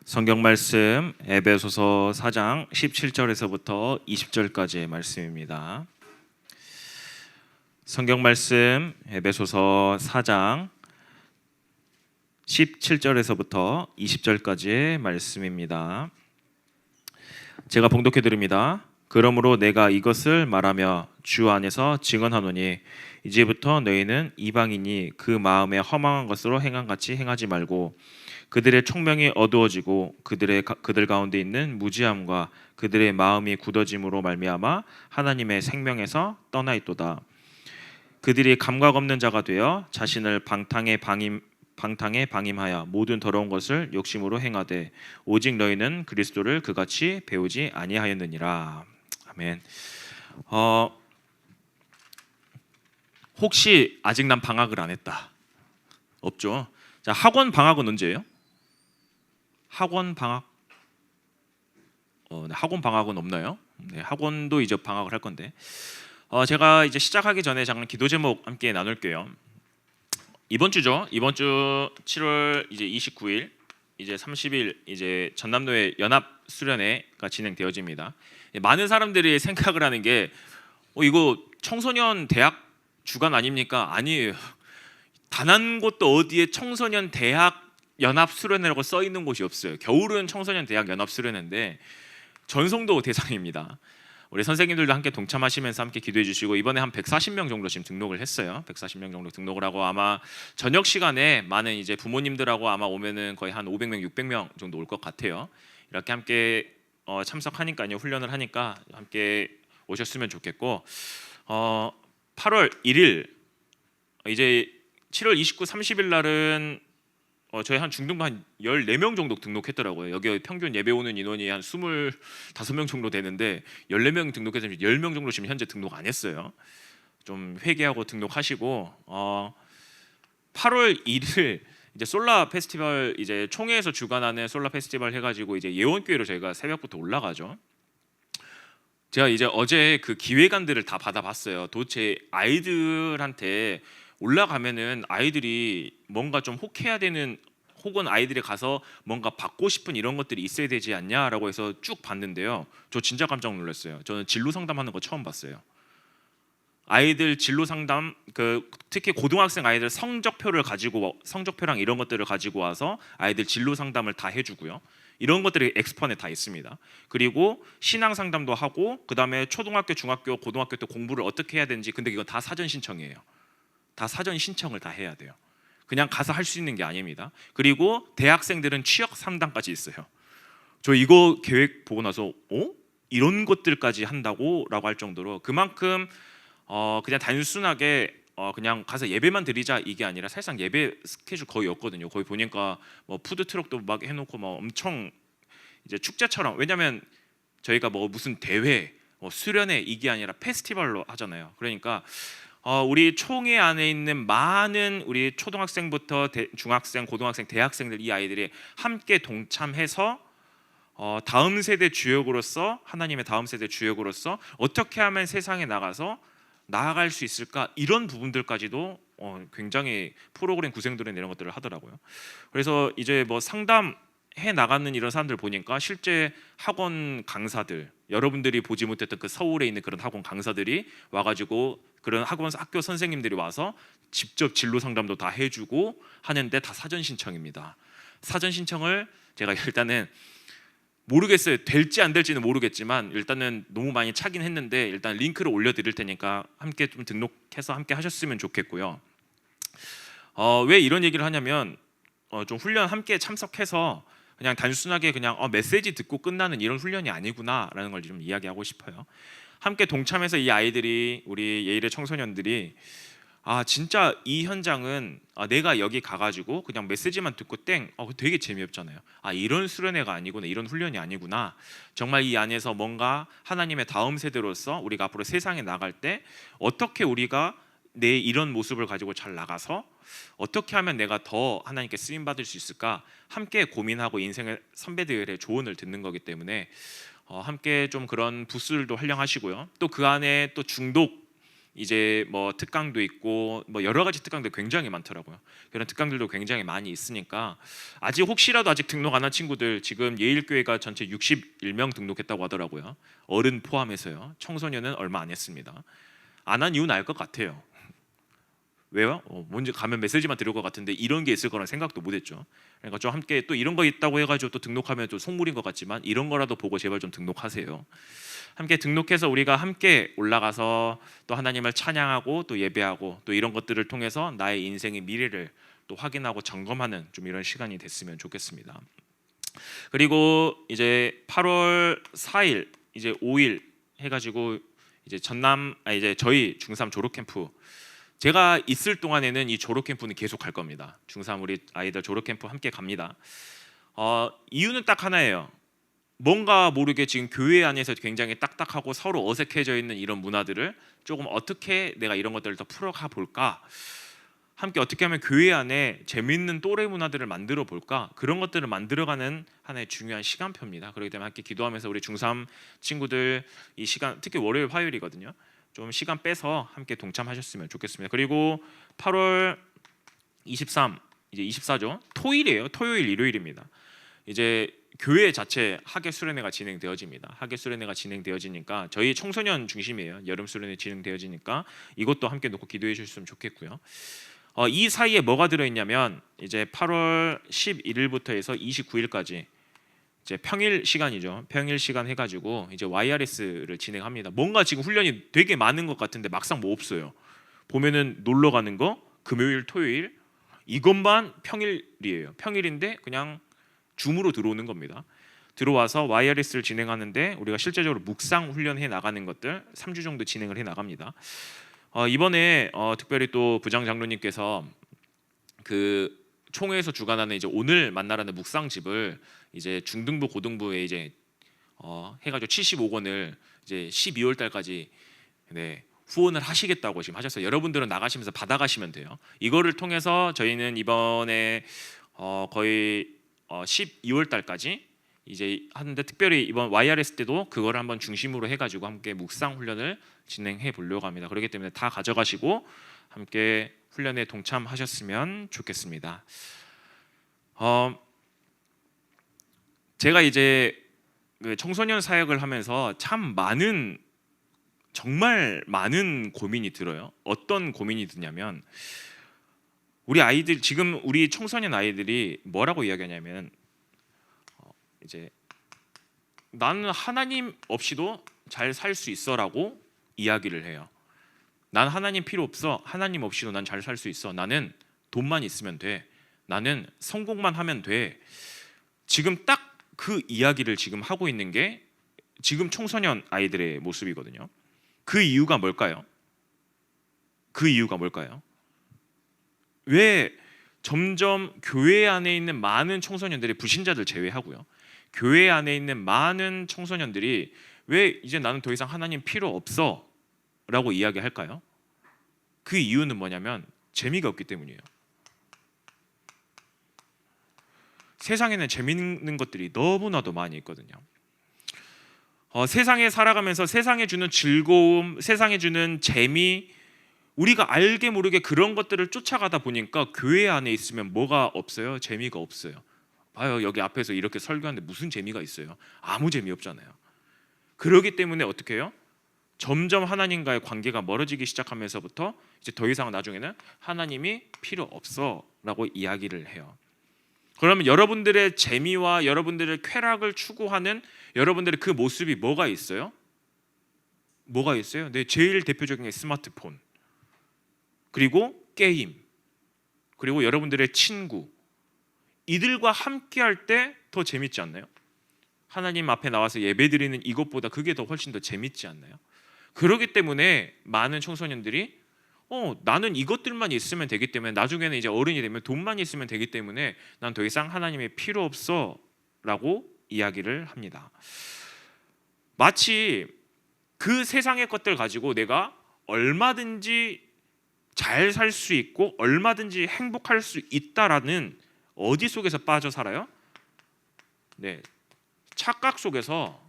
성경 말씀 에베소서 4장 17절에서부터 20절까지의 말씀입니다. 성경 말씀 에베소서 4장 17절에서부터 20절까지의 말씀입니다. 제가 봉독해 드립니다. 그러므로 내가 이것을 말하며 주 안에서 증언하노니 이제부터 너희는 이방인이 그 마음에 허망한 것으로 행한 같이 행하지 말고 그들의 총명이 어두워지고 그들 가운데 있는 무지함과 그들의 마음이 굳어짐으로 말미암아 하나님의 생명에서 떠나 있도다. 그들이 감각 없는 자가 되어 자신을 방탕에 방임하여 모든 더러운 것을 욕심으로 행하되 오직 너희는 그리스도를 그같이 배우지 아니하였느니라. 아멘. 혹시 아직 난 방학을 안 했다? 없죠. 자, 학원 방학은 언제예요? 학원 방학? 네, 학원 방학은 없나요? 네, 학원도 이제 방학을 할 건데 제가 이제 시작하기 전에 잠깐 기도 제목 함께 나눌게요. 이번 주죠. 이번 주 7월 이제 29일 이제 30일 이제 전남도의 연합 수련회가 진행되어집니다. 많은 사람들이 생각을 하는 게 이거 청소년 대학 주간 아닙니까? 아니에요. 단 한 곳도 어디에 청소년 대학 연합 수련회라고 써 있는 곳이 없어요. 겨울은 청소년 대학 연합 수련회인데 전성도 대상입니다. 우리 선생님들도 함께 동참하시면서 함께 기도해 주시고 이번에 한 140명 정도 지금 등록을 했어요. 140명 정도 등록을 하고 아마 저녁 시간에 많은 이제 부모님들하고 아마 오면은 거의 한 500명, 600명 정도 올 것 같아요. 이렇게 함께 참석하니까요, 훈련을 하니까 함께 오셨으면 좋겠고 8월 1일 이제 7월 29, 30일 날은 저희 한 중등부 한 14명 정도 등록했더라고요. 여기 평균 예배 오는 인원이 한 25명 정도 되는데 14명 등록해서 10명 정도 지금 현재 등록 안 했어요. 좀 회개하고 등록하시고 8월 1일 이제 솔라 페스티벌 이제 총회에서 주관하는 솔라 페스티벌 해가지고 이제 예원교회로 저희가 새벽부터 올라가죠. 제가 이제 어제 그 기획안들을 다 받아봤어요. 도대체 아이들한테 올라가면은 아이들이 뭔가 좀 혹해야 되는 혹은 아이들이 가서 뭔가 받고 싶은 이런 것들이 있어야 되지 않냐라고 해서 쭉 봤는데요. 저 진짜 깜짝 놀랐어요. 저는 진로 상담하는 거 처음 봤어요. 아이들 진로 상담 특히 고등학생 아이들 성적표랑 이런 것들을 가지고 와서 아이들 진로 상담을 다 해주고요. 이런 것들이 엑스판에 다 있습니다. 그리고 신앙 상담도 하고 그다음에 초등학교, 중학교, 고등학교 때 공부를 어떻게 해야 되는지 근데 이거 다 사전 신청이에요. 다 사전 신청을 다 해야 돼요. 그냥 가서 할 수 있는 게 아닙니다. 그리고 대학생들은 취업 상담까지 있어요. 저 이거 계획 보고 나서 이런 것들까지 한다고? 라고 할 정도로 그만큼 그냥 단순하게 그냥 가서 예배만 드리자 이게 아니라 사실상 예배 스케줄 거의 없거든요. 거의 보니까 뭐 푸드 트럭도 막 해놓고 뭐 엄청 이제 축제처럼, 왜냐면 저희가 뭐 무슨 대회, 수련회 이게 아니라 페스티벌로 하잖아요. 그러니까 우리 총회 안에 있는 많은 우리 초등학생부터 중학생, 고등학생, 대학생들 이 아이들이 함께 동참해서 다음 세대 주역으로서 하나님의 다음 세대 주역으로서 어떻게 하면 세상에 나가서 나아갈 수 있을까 이런 부분들까지도 굉장히 프로그램 구성들은 이런 것들을 하더라고요. 그래서 이제 뭐 상담해 나가는 이런 사람들 보니까 실제 학원 강사들, 여러분들이 보지 못했던 그 서울에 있는 그런 학원 강사들이 와가지고 그런 학교 선생님들이 와서 직접 진로 상담도 다 해주고 하는데 다 사전 신청입니다. 사전 신청을 제가 일단은 모르겠어요. 될지 안 될지는 모르겠지만 일단은 너무 많이 차긴 했는데 일단 링크를 올려드릴 테니까 함께 좀 등록해서 함께 하셨으면 좋겠고요. 왜 이런 얘기를 하냐면 좀 훈련 함께 참석해서 그냥 단순하게 그냥 메시지 듣고 끝나는 이런 훈련이 아니구나라는 걸 좀 이야기하고 싶어요. 함께 동참해서 이 아이들이, 우리 예일의 청소년들이 진짜 이 현장은 내가 여기 가가지고 그냥 메시지만 듣고 되게 재미없잖아요. 이런 수련회가 아니구나, 이런 훈련이 아니구나. 정말 이 안에서 뭔가 하나님의 다음 세대로서 우리가 앞으로 세상에 나갈 때 어떻게 우리가 내 이런 모습을 가지고 잘 나가서 어떻게 하면 내가 더 하나님께 쓰임 받을 수 있을까 함께 고민하고 인생의 선배들의 조언을 듣는 거기 때문에 함께 좀 그런 부스들도 활용하시고요. 또 그 안에 또 중독 이제 뭐 특강도 있고 뭐 여러 가지 특강들 굉장히 많더라고요. 그런 특강들도 굉장히 많이 있으니까 아직 혹시라도 아직 등록 안 한 친구들, 지금 예일교회가 전체 61명 등록했다고 하더라고요. 어른 포함해서요. 청소년은 얼마 안 했습니다. 안 한 이유는 알 것 같아요. 왜요? 먼저 가면 메시지만 들을 것 같은데 이런 게 있을 거란 생각도 못했죠. 그러니까 좀 함께 또 이런 거 있다고 해가지고 또 등록하면 좀 속물인 것 같지만 이런 거라도 보고 제발 좀 등록하세요. 함께 등록해서 우리가 함께 올라가서 또 하나님을 찬양하고 또 예배하고 또 이런 것들을 통해서 나의 인생의 미래를 또 확인하고 점검하는 좀 이런 시간이 됐으면 좋겠습니다. 그리고 이제 8월 4일 이제 5일 해가지고 이제 이제 저희 중3 졸업 캠프, 제가 있을 동안에는 이 졸업 캠프는 계속 갈 겁니다. 중3 우리 아이들 졸업 캠프 함께 갑니다. 이유는 딱 하나예요. 뭔가 모르게 지금 교회 안에서 굉장히 딱딱하고 서로 어색해져 있는 이런 문화들을 조금 어떻게 내가 이런 것들을 더 풀어가 볼까, 함께 어떻게 하면 교회 안에 재미있는 또래 문화들을 만들어 볼까, 그런 것들을 만들어가는 하나의 중요한 시간표입니다. 그렇기 때문에 함께 기도하면서 우리 중3 친구들 이 시간, 특히 월요일 화요일이거든요, 좀 시간 빼서 함께 동참하셨으면 좋겠습니다. 그리고 8월 23 이제 24죠, 토요일이에요. 토요일 일요일입니다. 이제 교회 자체 학예 수련회가 진행되어집니다. 학예 수련회가 진행되어지니까 저희 청소년 중심이에요. 여름 수련회 진행되어지니까 이것도 함께 놓고 기도해 주셨으면 좋겠고요. 이 사이에 뭐가 들어있냐면 이제 8월 11일부터 해서 29일까지 이제 평일 시간이죠. 평일 시간 해가지고 이제 YRS를 진행합니다. 뭔가 지금 훈련이 되게 많은 것 같은데 막상 뭐 없어요. 보면은 놀러 가는 거 금요일, 토요일 이것만 평일이에요. 평일인데 그냥 줌으로 들어오는 겁니다. 들어와서 YRS를 진행하는데 우리가 실제적으로 묵상 훈련해 나가는 것들 3주 정도 진행을 해 나갑니다. 이번에 특별히 또 부장 장로님께서 그 총회에서 주관하는 이제 오늘 만나라는 묵상집을 이제 중등부 고등부에 이제 해가지고 75권을 이제 12월 달까지 후원을 하시겠다고 지금 하셨어요. 여러분들은 나가시면서 받아가시면 돼요. 이거를 통해서 저희는 이번에 거의 12월 달까지 이제 하는데, 특별히 이번 YRS 때도 그거를 한번 중심으로 해가지고 함께 묵상 훈련을 진행해 보려고 합니다. 그렇기 때문에 다 가져가시고 함께 훈련에 동참하셨으면 좋겠습니다. 제가 이제 청소년 사역을 하면서 참 정말 많은 고민이 들어요. 어떤 고민이 드냐면 우리 아이들, 지금 우리 청소년 아이들이 뭐라고 이야기하냐면 이제 나는 하나님 없이도 잘 살 수 있어라고 이야기를 해요. 난 하나님 필요 없어. 하나님 없이도 난 잘 살 수 있어. 나는 돈만 있으면 돼. 나는 성공만 하면 돼. 지금 딱 그 이야기를 지금 하고 있는 게 지금 청소년 아이들의 모습이거든요. 그 이유가 뭘까요? 그 이유가 뭘까요? 왜 점점 교회 안에 있는 많은 청소년들이, 불신자들 제외하고요, 교회 안에 있는 많은 청소년들이 왜 이제 나는 더 이상 하나님 필요 없어 라고 이야기할까요? 그 이유는 뭐냐면 재미가 없기 때문이에요. 세상에는 재미있는 것들이 너무나도 많이 있거든요. 세상에 살아가면서 세상에 주는 즐거움, 세상에 주는 재미, 우리가 알게 모르게 그런 것들을 쫓아가다 보니까 교회 안에 있으면 뭐가 없어요? 재미가 없어요. 봐요, 여기 앞에서 이렇게 설교하는데 무슨 재미가 있어요? 아무 재미 없잖아요. 그러기 때문에 어떻게 해요? 점점 하나님과의 관계가 멀어지기 시작하면서부터 이제 더 이상 나중에는 하나님이 필요 없어라고 이야기를 해요. 그러면 여러분들의 재미와 여러분들의 쾌락을 추구하는 여러분들의 그 모습이 뭐가 있어요? 뭐가 있어요? 제일 대표적인 게 스마트폰, 그리고 게임, 그리고 여러분들의 친구, 이들과 함께 할 때 더 재밌지 않나요? 하나님 앞에 나와서 예배드리는 이것보다 그게 더 훨씬 더 재밌지 않나요? 그렇기 때문에 많은 청소년들이 나는 이것들만 있으면 되기 때문에, 나중에는 이제 어른이 되면 돈만 있으면 되기 때문에 난 더 이상 하나님이 필요 없어 라고 이야기를 합니다. 마치 그 세상의 것들 가지고 내가 얼마든지 잘 살 수 있고 얼마든지 행복할 수 있다라는 어디 속에서 빠져 살아요? 착각 속에서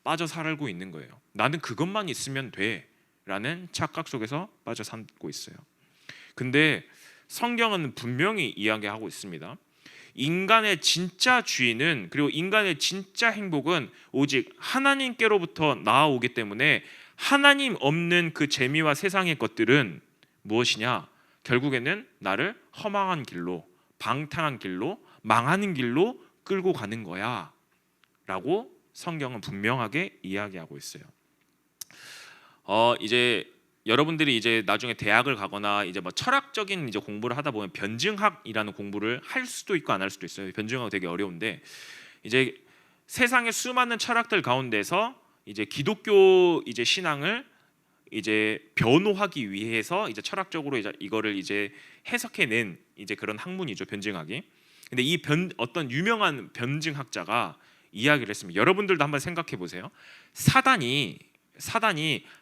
빠져 살고 있는 거예요. 나는 그것만 있으면 돼. 라는 착각 속에서 빠져 살고 있어요. 근데 성경은 분명히 이야기하고 있습니다. 인간의 진짜 주인은, 그리고 인간의 진짜 행복은 오직 하나님께로부터 나아오기 때문에 하나님 없는 그 재미와 세상의 것들은 무엇이냐? 결국에는 나를 허망한 길로, 방탕한 길로, 망하는 길로 끌고 가는 거야 라고 성경은 분명하게 이야기하고 있어요. 이제 여러분들이 이제 나중에 대학을 가거나 이제 뭐 철학적인 이제 공부를 하다 보면 변증학이라는 공부를 할 수도 있고 안 할 수도 있어요. 변증학 되게 어려운데, 이제 세상의 수많은 철학들 가운데서 이제 기독교 이제 신앙을 이제 변호하기 위해서 이제 철학적으로 이제 이거를 이제 해석해낸 이제 그런 학문이죠, 변증학이. 근데 이 어떤 유명한 변증학자가 이야기를 했습니다. 여러분들도 한번 생각해 보세요. 사단이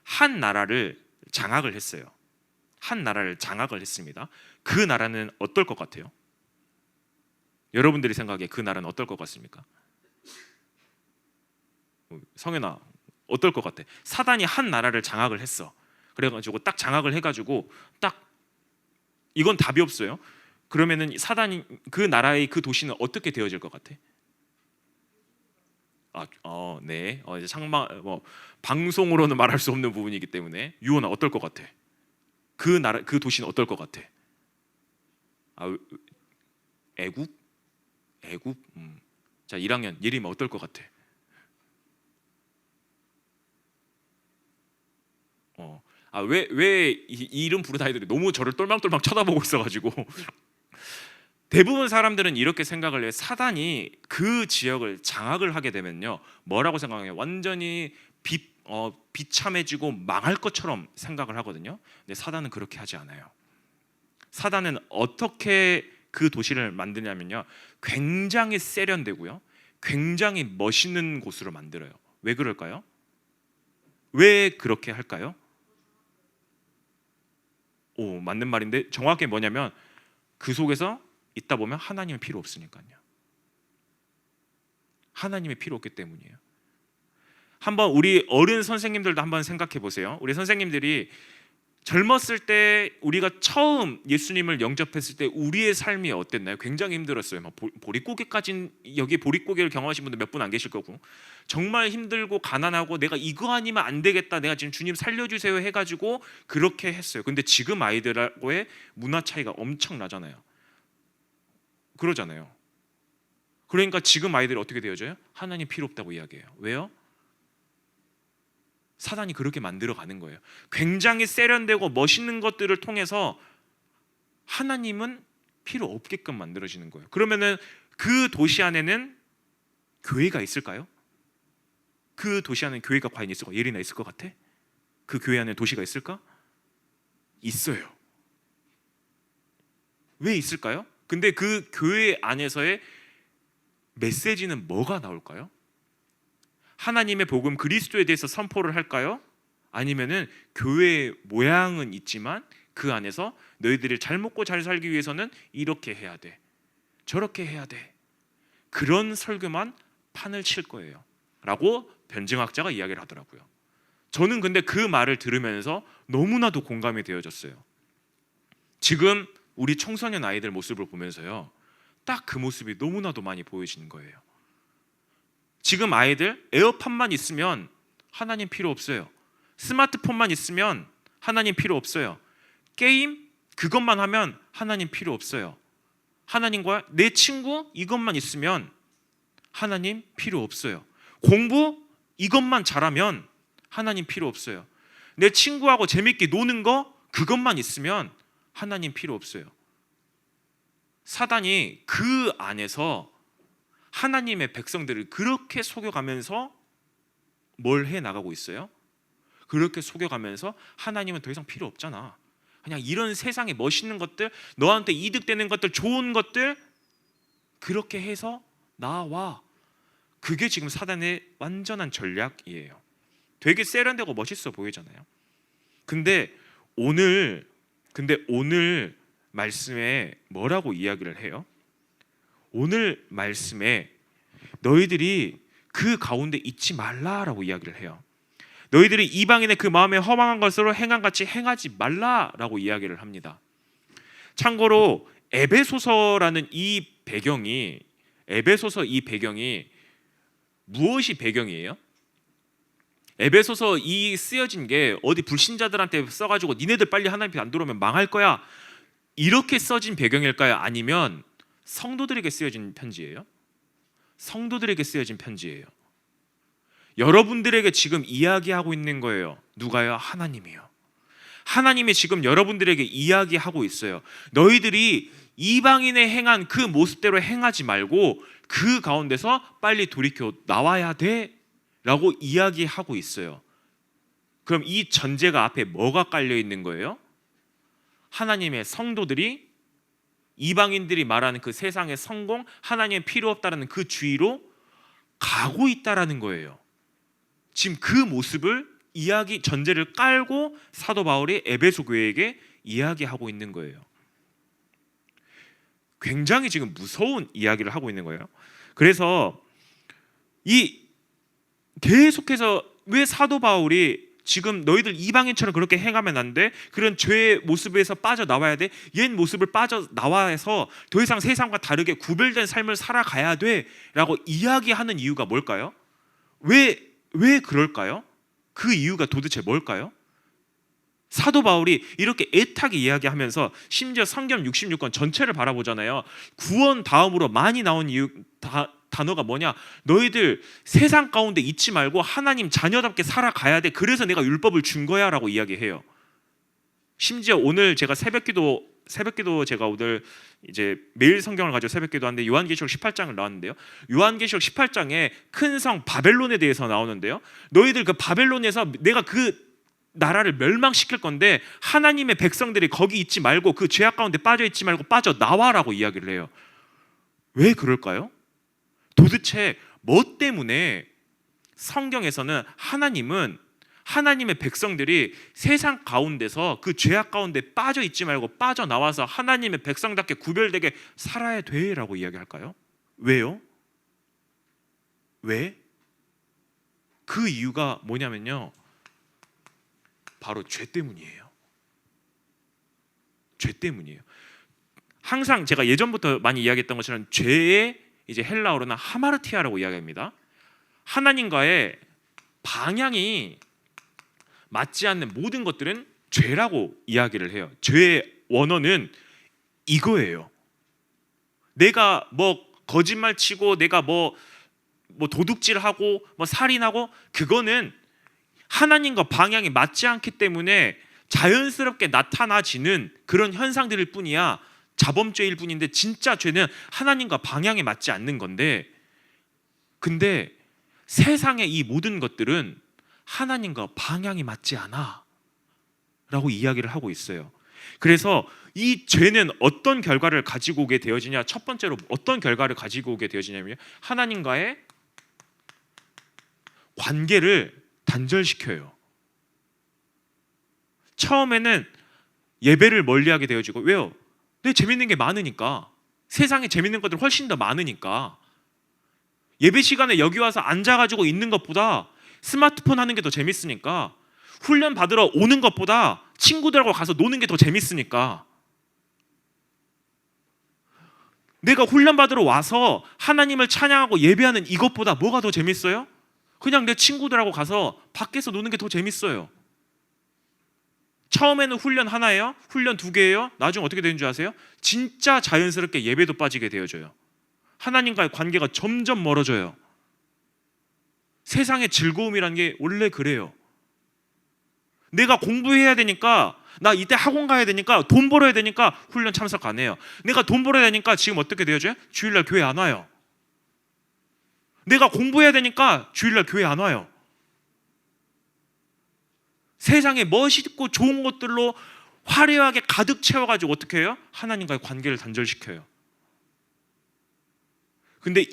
한 나라를 장악을 했어요. 한 나라를 장악을 했습니다. 그 나라는 어떨 것 같아요? 여러분들이 생각에 그 나라는 어떨 것 같습니까? 성현아, 어떨 것 같아? 사단이 한 나라를 장악을 했어. 그래가지고 딱 장악을 해가지고 딱 이건 답이 없어요. 그러면은 사단이 그 나라의 그 도시는 어떻게 되어질 것 같아? 네. 이제 창만 방송으로는 말할 수 없는 부분이기 때문에 유원아 어떨 것 같아? 그 나라 그 도시는 어떨 것 같아? 애국? 자, 1학년 예림이 어떨 것 같아? 왜 이 이름 부르는 아이들이 너무 저를 똘망똘망 쳐다보고 있어가지고 대부분 사람들은 이렇게 생각을 해요. 사단이 그 지역을 장악을 하게 되면요, 뭐라고 생각해요? 완전히 비참해지고 망할 것처럼 생각을 하거든요. 근데 사단은 그렇게 하지 않아요. 사단은 어떻게 그 도시를 만드냐면요, 굉장히 세련되고요, 굉장히 멋있는 곳으로 만들어요. 왜 그럴까요? 왜 그렇게 할까요? 맞는 말인데 정확히 뭐냐면 그 속에서 있다 보면 하나님이 필요 없으니까요. 하나님이 필요 없기 때문이에요. 한번 우리 어른 선생님들도 한번 생각해 보세요. 우리 선생님들이 젊었을 때 우리가 처음 예수님을 영접했을 때 우리의 삶이 어땠나요? 굉장히 힘들었어요. 보릿고개까지, 여기 보릿고개를 경험하신 분들 몇 분 안 계실 거고, 정말 힘들고 가난하고 내가 이거 아니면 안 되겠다, 내가 지금 주님 살려주세요 해가지고 그렇게 했어요. 근데 지금 아이들하고의 문화 차이가 엄청나잖아요. 그러잖아요. 그러니까 지금 아이들이 어떻게 되어져요? 하나님 필요 없다고 이야기해요. 왜요? 사단이 그렇게 만들어가는 거예요. 굉장히 세련되고 멋있는 것들을 통해서 하나님은 필요 없게끔 만들어지는 거예요. 그러면은 그 도시 안에는 교회가 있을까요? 그 도시 안에 교회가 과연 있을까? 예리나 있을 것 같아? 그 교회 안에 도시가 있을까? 있어요. 왜 있을까요? 근데 그 교회 안에서의 메시지는 뭐가 나올까요? 하나님의 복음 그리스도에 대해서 선포를 할까요? 아니면은 교회의 모양은 있지만 그 안에서 너희들이 잘 먹고 잘 살기 위해서는 이렇게 해야 돼, 저렇게 해야 돼, 그런 설교만 판을 칠 거예요 라고 변증학자가 이야기를 하더라고요. 저는 근데 그 말을 들으면서 너무나도 공감이 되어졌어요. 지금 우리 청소년 아이들 모습을 보면서요, 딱 그 모습이 너무나도 많이 보여지는 거예요. 지금 아이들 에어팟만 있으면 하나님 필요 없어요. 스마트폰만 있으면 하나님 필요 없어요. 게임 그것만 하면 하나님 필요 없어요. 하나님과 내 친구 이것만 있으면 하나님 필요 없어요. 공부 이것만 잘하면 하나님 필요 없어요. 내 친구하고 재밌게 노는 거 그것만 있으면 하나님 필요 없어요. 사단이 그 안에서 하나님의 백성들을 그렇게 속여가면서 뭘 해나가고 있어요? 그렇게 속여가면서 하나님은 더 이상 필요 없잖아, 그냥 이런 세상에 멋있는 것들, 너한테 이득되는 것들, 좋은 것들 그렇게 해서 나와. 그게 지금 사단의 완전한 전략이에요. 되게 세련되고 멋있어 보이잖아요. 근데 오늘 말씀에 뭐라고 이야기를 해요? 오늘 말씀에 너희들이 그 가운데 있지 말라라고 이야기를 해요. 너희들이 이방인의 그 마음에 허망한 것으로 행한 같이 행하지 말라라고 이야기를 합니다. 참고로 에베소서라는 이 배경이 무엇이 배경이에요? 에베소서 이 쓰여진 게 어디 불신자들한테 써가지고 니네들 빨리 하나님 안 들어오면 망할 거야 이렇게 써진 배경일까요? 아니면 성도들에게 쓰여진 편지예요? 성도들에게 쓰여진 편지예요. 여러분들에게 지금 이야기하고 있는 거예요. 누가요? 하나님이요. 하나님이 지금 여러분들에게 이야기하고 있어요. 너희들이 이방인의 행한 그 모습대로 행하지 말고 그 가운데서 빨리 돌이켜 나와야 돼 라고 이야기하고 있어요. 그럼 이 전제가 앞에 뭐가 깔려 있는 거예요? 하나님의 성도들이 이방인들이 말하는 그 세상의 성공, 하나님의 필요 없다라는 그 주의로 가고 있다라는 거예요. 지금 그 모습을 전제를 깔고 사도 바울이 에베소 교회에게 이야기하고 있는 거예요. 굉장히 지금 무서운 이야기를 하고 있는 거예요. 그래서 계속해서 왜 사도 바울이 지금 너희들 이방인처럼 그렇게 행하면 안 돼? 그런 죄의 모습에서 빠져나와야 돼? 옛 모습을 빠져나와서 더 이상 세상과 다르게 구별된 삶을 살아가야 돼 라고 이야기하는 이유가 뭘까요? 왜 그럴까요? 그 이유가 도대체 뭘까요? 사도 바울이 이렇게 애타게 이야기하면서 심지어 성경 66권 전체를 바라보잖아요. 구원 다음으로 많이 나온 단어가 뭐냐? 너희들 세상 가운데 있지 말고 하나님 자녀답게 살아가야 돼. 그래서 내가 율법을 준 거야 라고 이야기해요. 심지어 오늘 제가 새벽기도 제가 오늘 이제 매일 성경을 가지고 새벽기도 하는데 요한계시록 18장을 나왔는데요. 요한계시록 18장에 큰 성 바벨론에 대해서 나오는데요. 너희들 그 바벨론에서 내가 그 나라를 멸망시킬 건데 하나님의 백성들이 거기 있지 말고 그 죄악 가운데 빠져 있지 말고 빠져나와라고 이야기를 해요. 왜 그럴까요? 도대체 뭐 때문에 성경에서는 하나님의 백성들이 세상 가운데서 그 죄악 가운데 빠져 있지 말고 빠져나와서 하나님의 백성답게 구별되게 살아야 돼라고 이야기할까요? 왜요? 왜? 그 이유가 뭐냐면요. 바로 죄 때문이에요. 죄 때문이에요. 항상 제가 예전부터 많이 이야기했던 것처럼 죄의 이제 헬라어로는 하마르티아라고 이야기합니다. 하나님과의 방향이 맞지 않는 모든 것들은 죄라고 이야기를 해요. 죄의 원어는 이거예요. 내가 뭐 거짓말 치고 내가 뭐 도둑질하고 뭐 살인하고 그거는 하나님과 방향이 맞지 않기 때문에 자연스럽게 나타나지는 그런 현상들일 뿐이야. 자범죄일 뿐인데 진짜 죄는 하나님과 방향이 맞지 않는 건데, 근데 세상의 이 모든 것들은 하나님과 방향이 맞지 않아 라고 이야기를 하고 있어요. 그래서 이 죄는 어떤 결과를 가지고 오게 되어지냐? 첫 번째로 어떤 결과를 가지고 오게 되어지냐면 하나님과의 관계를 단절시켜요. 처음에는 예배를 멀리하게 되어지고, 왜요? 내 재밌는 게 많으니까, 세상에 재밌는 것들 훨씬 더 많으니까. 예배 시간에 여기 와서 앉아가지고 있는 것보다 스마트폰 하는 게 더 재밌으니까, 훈련 받으러 오는 것보다 친구들하고 가서 노는 게 더 재밌으니까. 내가 훈련 받으러 와서 하나님을 찬양하고 예배하는 이것보다 뭐가 더 재밌어요? 그냥 내 친구들하고 가서 밖에서 노는 게 더 재밌어요. 처음에는 훈련 하나예요? 훈련 2개예요? 나중에 어떻게 되는 줄 아세요? 진짜 자연스럽게 예배도 빠지게 되어져요. 하나님과의 관계가 점점 멀어져요. 세상의 즐거움이라는 게 원래 그래요. 내가 공부해야 되니까, 나 이때 학원 가야 되니까, 돈 벌어야 되니까 훈련 참석 안 해요. 내가 돈 벌어야 되니까 지금 어떻게 되어져요? 주일날 교회 안 와요. 내가 공부해야 되니까 주일날 교회 안 와요. 세상에 멋있고 좋은 것들로 화려하게 가득 채워가지고 어떻게 해요? 하나님과의 관계를 단절시켜요. 근데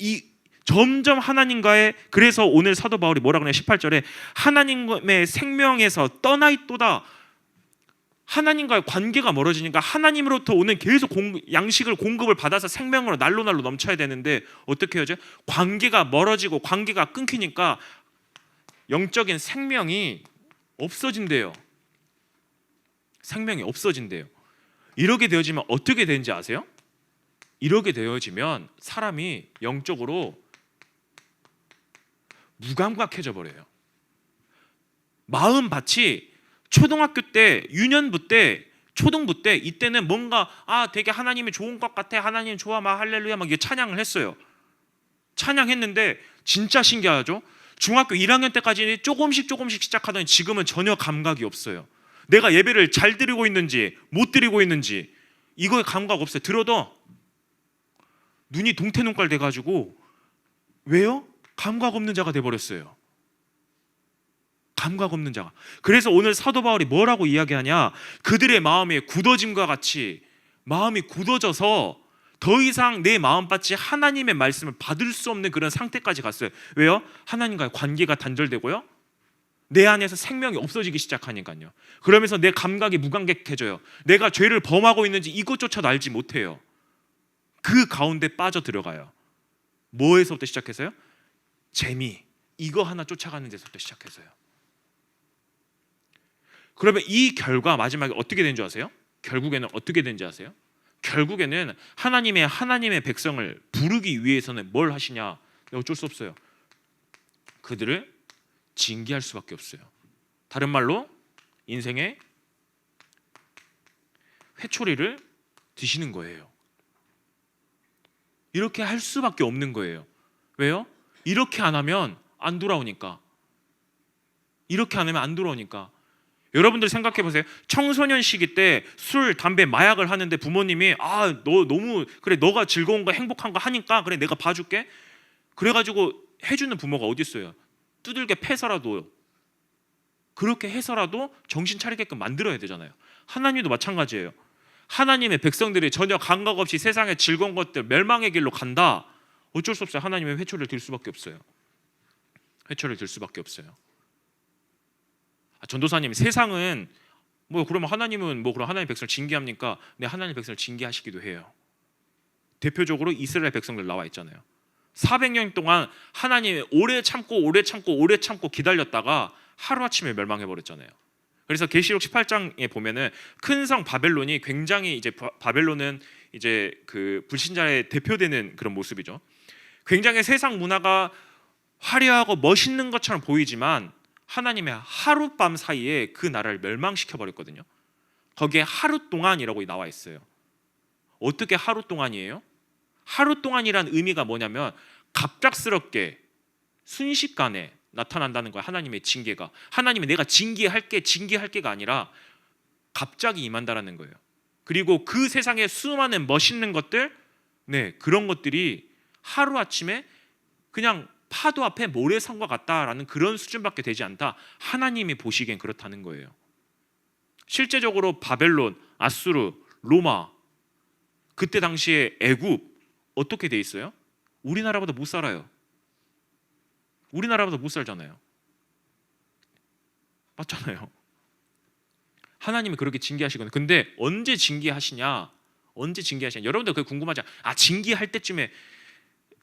점점 하나님과의, 그래서 오늘 사도 바울이 뭐라고 하냐 18절에 하나님의 생명에서 떠나 있도다. 하나님과의 관계가 멀어지니까 하나님으로부터 오는 계속 양식을 공급을 받아서 생명으로 날로 넘쳐야 되는데 어떻게 하죠? 관계가 멀어지고 관계가 끊기니까 영적인 생명이 없어진대요. 생명이 없어진대요. 이렇게 되어지면 어떻게 되는지 아세요? 이렇게 되어지면 사람이 영적으로 무감각해져 버려요. 마음밭이 초등학교 때, 유년부 때, 초등부 때 이때는 뭔가 되게 하나님이 좋은 것 같아, 하나님 좋아, 막 할렐루야 막 이게 찬양을 했어요. 찬양했는데 진짜 신기하죠? 중학교 1학년 때까지는 조금씩 시작하더니 지금은 전혀 감각이 없어요. 내가 예배를 잘 드리고 있는지 못 드리고 있는지 이거에 감각 없어요. 들어도 눈이 동태눈깔 돼가지고 왜요? 감각 없는 자가 돼버렸어요. 감각 없는 자가. 그래서 오늘 사도 바울이 뭐라고 이야기하냐? 그들의 마음이 굳어짐과 같이 마음이 굳어져서 더 이상 내 마음밭이 하나님의 말씀을 받을 수 없는 그런 상태까지 갔어요. 왜요? 하나님과의 관계가 단절되고요, 내 안에서 생명이 없어지기 시작하니까요. 그러면서 내 감각이 무감각해져요. 내가 죄를 범하고 있는지 이것조차도 알지 못해요. 그 가운데 빠져 들어가요. 뭐에서부터 시작해서요? 재미, 이거 하나 쫓아가는 데서부터 시작해서요. 그러면 이 결과 마지막에 어떻게 된 줄 아세요? 결국에는 어떻게 된지 아세요? 결국에는 하나님의 백성을 부르기 위해서는 뭘 하시냐? 어쩔 수 없어요. 그들을 징계할 수밖에 없어요. 다른 말로 인생의 회초리를 드시는 거예요. 이렇게 할 수밖에 없는 거예요. 왜요? 이렇게 안 하면 안 돌아오니까. 이렇게 안 하면 안 돌아오니까. 여러분들 생각해 보세요. 청소년 시기 때 술, 담배, 마약을 하는데 부모님이 너 너무 그래, 너가 즐거운 거 행복한 거 하니까 그래 내가 봐줄게. 그래가지고 해주는 부모가 어디 있어요? 두들겨 패서라도 그렇게 해서라도 정신 차리게끔 만들어야 되잖아요. 하나님도 마찬가지예요. 하나님의 백성들이 전혀 감각 없이 세상의 즐거운 것들 멸망의 길로 간다. 어쩔 수 없어요. 하나님의 회초리를 들 수밖에 없어요. 회초리를 들 수밖에 없어요. 전도사님, 세상은 그러면 하나님은 그럼 하나님의 백성을 징계합니까? 네, 하나님의 백성을 징계하시기도 해요. 대표적으로 이스라엘 백성들 나와 있잖아요. 400년 동안 하나님이 오래 참고 기다렸다가 하루아침에 멸망해 버렸잖아요. 그래서 계시록 18장에 보면은 큰 성 바벨론이 굉장히 이제 바벨론은 이제 그 불신자의 대표되는 그런 모습이죠. 굉장히 세상 문화가 화려하고 멋있는 것처럼 보이지만 하나님의 하룻밤 사이에 그 나라를 멸망시켜 버렸거든요. 거기에 하루 동안이라고 나와 있어요. 어떻게 하루 동안이에요? 하루 동안이란 의미가 뭐냐면 갑작스럽게 순식간에 나타난다는 거야. 하나님의 징계가. 하나님이 내가 징계할게가 아니라 갑자기 임한다라는 거예요. 그리고 그 세상에 수많은 멋있는 것들, 그런 것들이 하루아침에 그냥 파도 앞에 모래성과 같다라는 그런 수준밖에 되지 않다. 하나님이 보시기엔 그렇다는 거예요. 실제적으로 바벨론, 아수르, 로마, 그때 당시에 애굽 어떻게 돼 있어요? 우리나라보다 못 살아요. 우리나라보다 못 살잖아요. 맞잖아요. 하나님이 그렇게 징계하시거든요. 근데 언제 징계하시냐? 여러분들 그게 궁금하지 않아요? 징계할 때쯤에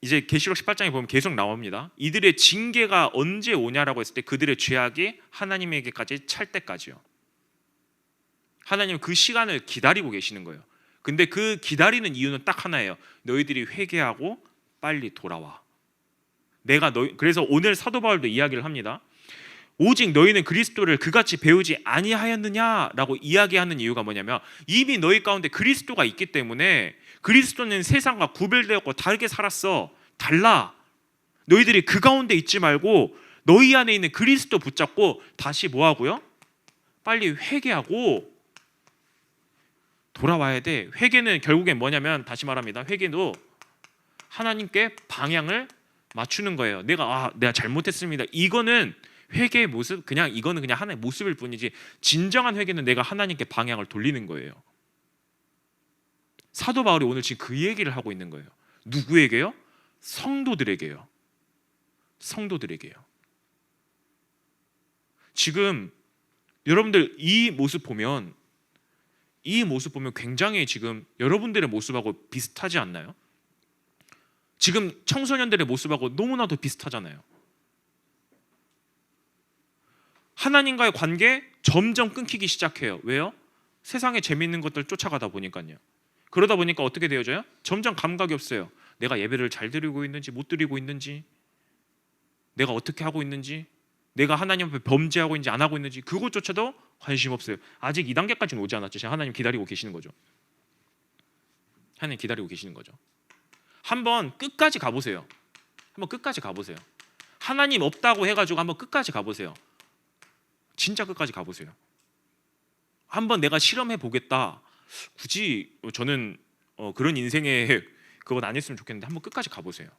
이제 계시록 18장에 보면 계속 나옵니다. 이들의 징계가 언제 오냐라고 했을 때 그들의 죄악이 하나님에게까지 찰 때까지요. 하나님은 그 시간을 기다리고 계시는 거예요. 근데 그 기다리는 이유는 딱 하나예요. 너희들이 회개하고 빨리 돌아와. 그래서 오늘 사도 바울도 이야기를 합니다. 오직 너희는 그리스도를 그같이 배우지 아니하였느냐라고 이야기하는 이유가 뭐냐면 이미 너희 가운데 그리스도가 있기 때문에 그리스도는 세상과 구별되었고 다르게 살았어. 달라. 너희들이 그 가운데 있지 말고 너희 안에 있는 그리스도 붙잡고 다시 뭐하고요? 빨리 회개하고 돌아와야 돼. 회개는 결국엔 뭐냐면 다시 말합니다. 회개도 하나님께 방향을 맞추는 거예요. 내가 잘못했습니다. 이거는 회개의 모습, 이거는 그냥 하나의 모습일 뿐이지 진정한 회개는 내가 하나님께 방향을 돌리는 거예요. 사도 바울이 오늘 지금 그 얘기를 하고 있는 거예요. 누구에게요? 성도들에게요. 지금 여러분들 이 모습 보면 굉장히 지금 여러분들의 모습하고 비슷하지 않나요? 지금 청소년들의 모습하고 너무나도 비슷하잖아요. 하나님과의 관계 점점 끊기기 시작해요. 왜요? 세상에 재미있는 것들 쫓아가다 보니까요. 그러다 보니까 어떻게 되어져요? 점점 감각이 없어요. 내가 예배를 잘 드리고 있는지 못 드리고 있는지, 내가 어떻게 하고 있는지, 내가 하나님 앞에 범죄하고 있는지 안 하고 있는지 그것조차도 관심 없어요. 아직 이 단계까지는 오지 않았죠. 지금 하나님 기다리고 계시는 거죠. 하나님 기다리고 계시는 거죠. 한번 끝까지 가보세요. 한번 끝까지 가보세요. 하나님 없다고 해가지고 한번 끝까지 가보세요. 진짜 끝까지 가보세요. 한번 내가 실험해 보겠다. 굳이 저는 그런 인생에 그건 안 했으면 좋겠는데 한번 끝까지 가보세요.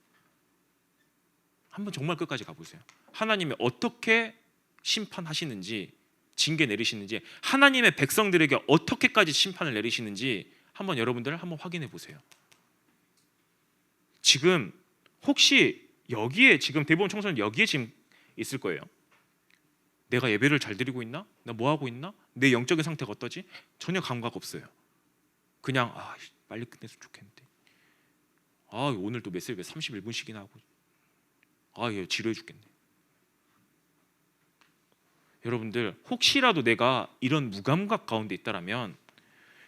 한번 정말 끝까지 가보세요. 하나님이 어떻게 심판하시는지, 징계 내리시는지, 하나님의 백성들에게 어떻게까지 심판을 내리시는지 한번 여러분들 한번 확인해 보세요. 지금 혹시 여기에 지금 대부분 청소년 여기에 지금 있을 거예요. 내가 예배를 잘 드리고 있나? 나 뭐 하고 있나? 내 영적인 상태가 어떠지? 전혀 감각 없어요. 그냥 빨리 끝냈으면 좋겠는데. 오늘 또 메시지 31분씩이나 하고. 얘 지루해 죽겠네. 여러분들 혹시라도 내가 이런 무감각 가운데 있다라면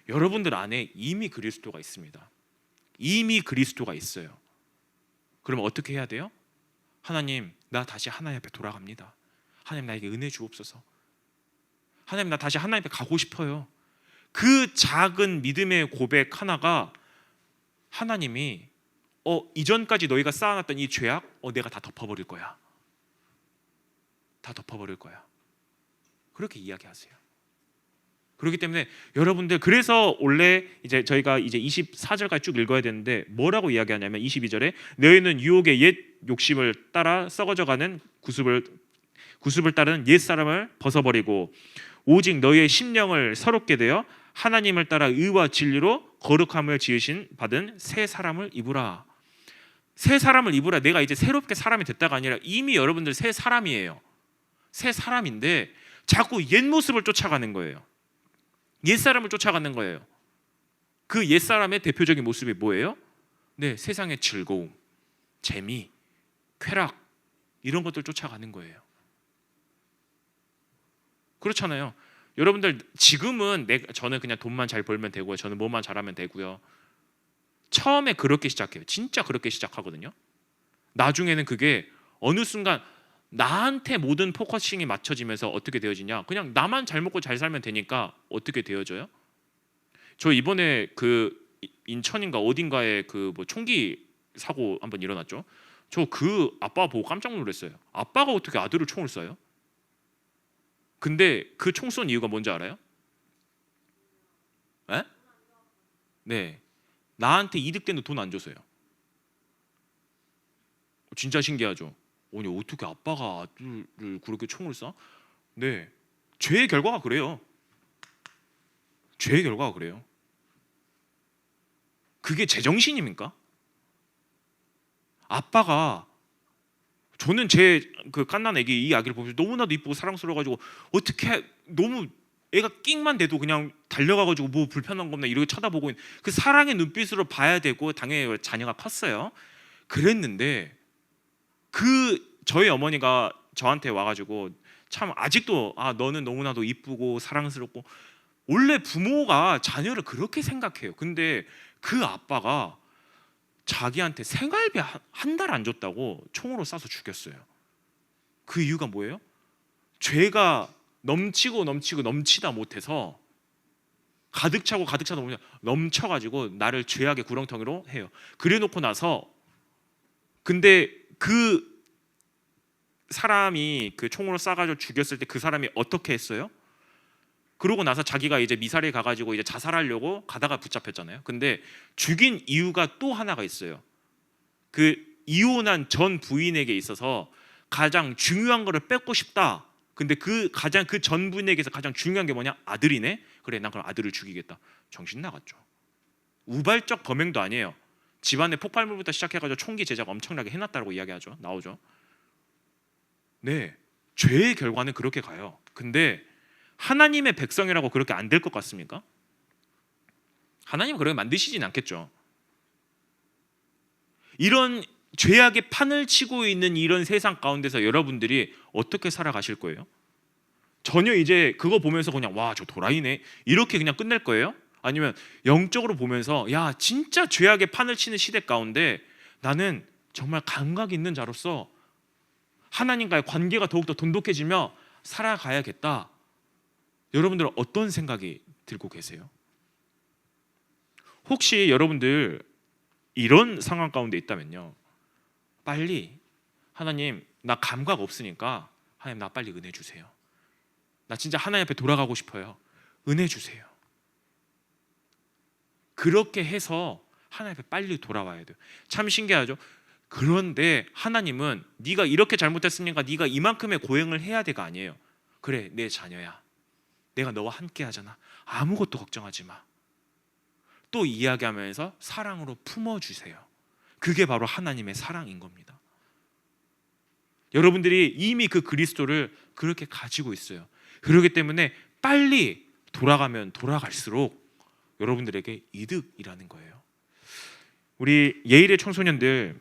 여러분들 안에 이미 그리스도가 있습니다. 이미 그리스도가 있어요. 그럼 어떻게 해야 돼요? 하나님, 나 다시 하나님 앞에 돌아갑니다. 하나님, 나에게 은혜 주옵소서. 하나님, 나 다시 하나님 앞에 가고 싶어요. 그 작은 믿음의 고백 하나가 하나님이 이전까지 너희가 쌓아놨던 이 죄악 내가 다 덮어버릴 거야. 다 덮어버릴 거야. 그렇게 이야기하세요. 그렇기 때문에 여러분들, 그래서 원래 이제 저희가 이제 24절까지 쭉 읽어야 되는데 뭐라고 이야기하냐면 22절에 너희는 유혹의 옛 욕심을 따라 썩어져가는 구습을 따르는 옛 사람을 벗어버리고 오직 너희의 심령을 새롭게 되어 하나님을 따라 의와 진리로 거룩함을 지으신 받은 새 사람을 입으라. 새 사람을 입으라. 내가 이제 새롭게 사람이 됐다가 아니라 이미 여러분들 새 사람이에요. 새 사람인데 자꾸 옛 모습을 쫓아가는 거예요. 옛 사람을 쫓아가는 거예요. 그 옛 사람의 대표적인 모습이 뭐예요? 네, 세상의 즐거움, 재미, 쾌락 이런 것들 쫓아가는 거예요. 그렇잖아요. 여러분들 지금은 저는 그냥 돈만 잘 벌면 되고요. 저는 뭐만 잘하면 되고요. 처음에 그렇게 시작해요. 진짜 그렇게 시작하거든요. 나중에는 그게 어느 순간 나한테 모든 포커싱이 맞춰지면서 어떻게 되어지냐? 그냥 나만 잘 먹고 잘 살면 되니까 어떻게 되어져요? 저 이번에 그 인천인가 어딘가에 그 뭐 총기 사고 한번 일어났죠. 저 그 아빠 보고 깜짝 놀랐어요. 아빠가 어떻게 아들을 총을 쏴요? 근데 그 총 쏜 이유가 뭔지 알아요? 에? 네, 나한테 이득되는 돈 안 줘서요. 진짜 신기하죠. 아니 어떻게 아빠가 아들을 그렇게 총을 쏴? 네, 죄의 결과가 그래요. 죄의 결과가 그래요. 그게 제정신입니까? 아빠가, 저는 제 그 갓난 애기 이 아기를 보면서 너무나도 이쁘고 사랑스러워가지고 어떻게 너무 애가 끽만 돼도 그냥 달려가가지고 뭐 불편한 겁나 이렇게 쳐다보고 있는 그 사랑의 눈빛으로 봐야 되고, 당연히 자녀가 컸어요. 그랬는데 저희 어머니가 저한테 와가지고 참 아직도 너는 너무나도 이쁘고 사랑스럽고, 원래 부모가 자녀를 그렇게 생각해요. 근데 그 아빠가 자기한테 생활비 한 달 안 줬다고 총으로 쏴서 죽였어요. 그 이유가 뭐예요? 죄가 넘치다 못해서 가득 차고 보면 넘쳐가지고 나를 죄악의 구렁텅이로 해요. 그래놓고 나서 근데 그 사람이 그 총으로 쏴가지고 죽였을 때 그 사람이 어떻게 했어요? 그러고 나서 자기가 이제 미사리에 가가지고 이제 자살하려고 가다가 붙잡혔잖아요. 근데 죽인 이유가 또 하나가 있어요. 그 이혼한 전 부인에게 있어서 가장 중요한 거를 뺏고 싶다. 근데 그 전 부인에게서 가장 중요한 게 뭐냐? 아들이네. 그래, 난 그럼 아들을 죽이겠다. 정신 나갔죠. 우발적 범행도 아니에요. 집안에 폭발물부터 시작해가지고 총기 제작 엄청나게 해놨다고 이야기하죠. 나오죠. 네, 죄의 결과는 그렇게 가요. 근데 하나님의 백성이라고 그렇게 안 될 것 같습니까? 하나님은 그렇게 만드시진 않겠죠. 이런 죄악의 판을 치고 있는 이런 세상 가운데서 여러분들이 어떻게 살아가실 거예요? 전혀 이제 그거 보면서 그냥 와, 저 도라이네 이렇게 그냥 끝낼 거예요? 아니면 영적으로 보면서 야, 진짜 죄악의 판을 치는 시대 가운데 나는 정말 감각 있는 자로서 하나님과의 관계가 더욱더 돈독해지며 살아가야겠다. 여러분들은 어떤 생각이 들고 계세요? 혹시 여러분들 이런 상황 가운데 있다면요, 빨리 하나님, 나 감각 없으니까 하나님, 나 빨리 은혜 주세요. 나 진짜 하나님 앞에 돌아가고 싶어요. 은혜 주세요. 그렇게 해서 하나님 앞에 빨리 돌아와야 돼요. 참 신기하죠? 그런데 하나님은 네가 이렇게 잘못했으니까 네가 이만큼의 고행을 해야 돼가 아니에요. 그래, 내 자녀야, 내가 너와 함께 하잖아. 아무것도 걱정하지 마. 또 이야기하면서 사랑으로 품어주세요. 그게 바로 하나님의 사랑인 겁니다. 여러분들이 이미 그 그리스도를 그렇게 가지고 있어요. 그렇기 때문에 빨리 돌아가면 돌아갈수록 여러분들에게 이득이라는 거예요. 우리 예일의 청소년들,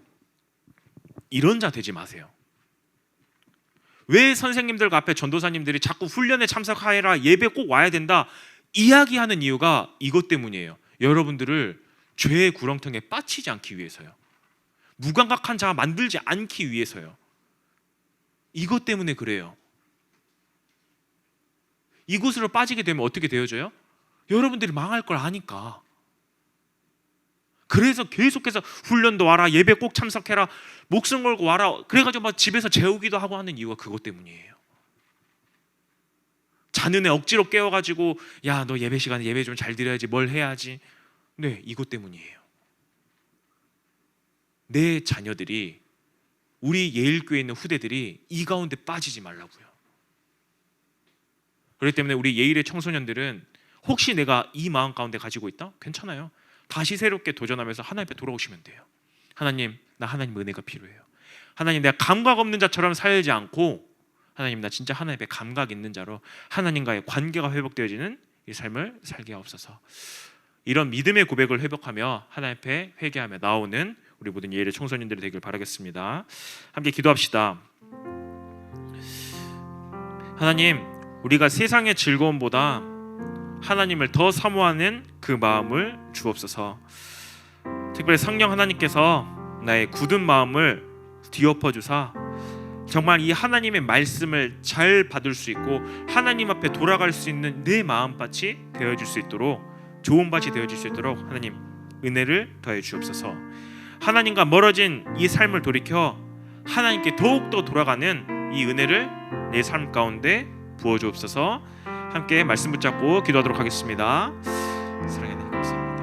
이런 자 되지 마세요. 왜 선생님들 앞에 전도사님들이 자꾸 훈련에 참석하라, 예배 꼭 와야 된다 이야기하는 이유가 이것 때문이에요. 여러분들을 죄의 구렁텅이에 빠지지 않기 위해서요. 무감각한 자 만들지 않기 위해서요. 이것 때문에 그래요. 이곳으로 빠지게 되면 어떻게 되어져요? 여러분들이 망할 걸 아니까. 그래서 계속해서 훈련도 와라, 예배 꼭 참석해라, 목숨 걸고 와라, 그래가지고 막 집에서 재우기도 하고 하는 이유가 그것 때문이에요. 자는 애 억지로 깨워가지고 야, 너 예배 시간에 예배 좀 잘 드려야지, 뭘 해야지. 네, 이것 때문이에요. 내 자녀들이, 우리 예일교회에 있는 후대들이 이 가운데 빠지지 말라고요. 그렇기 때문에 우리 예일의 청소년들은 혹시 내가 이 마음 가운데 가지고 있다? 괜찮아요. 다시 새롭게 도전하면서 하나님 앞에 돌아오시면 돼요. 하나님, 나 하나님 은혜가 필요해요. 하나님, 내가 감각 없는 자처럼 살지 않고 하나님, 나 진짜 하나님 앞에 감각 있는 자로 하나님과의 관계가 회복되어지는 이 삶을 살게 하옵소서. 이런 믿음의 고백을 회복하며 하나님 앞에 회개하며 나오는 우리 모든 예일의 청소년들이 되길 바라겠습니다. 함께 기도합시다. 하나님, 우리가 세상의 즐거움보다 하나님을 더 사모하는 그 마음을 주옵소서. 특별히 성령 하나님께서 나의 굳은 마음을 뒤엎어 주사 정말 이 하나님의 말씀을 잘 받을 수 있고 하나님 앞에 돌아갈 수 있는 내 마음밭이 되어질 수 있도록, 좋은 밭이 되어질 수 있도록 하나님 은혜를 더해 주옵소서. 하나님과 멀어진 이 삶을 돌이켜 하나님께 더욱더 돌아가는 이 은혜를 내 삶 가운데 부어 주옵소서. 함께 말씀 붙잡고 기도하도록 하겠습니다. 사랑의 하나님, 감사합니다.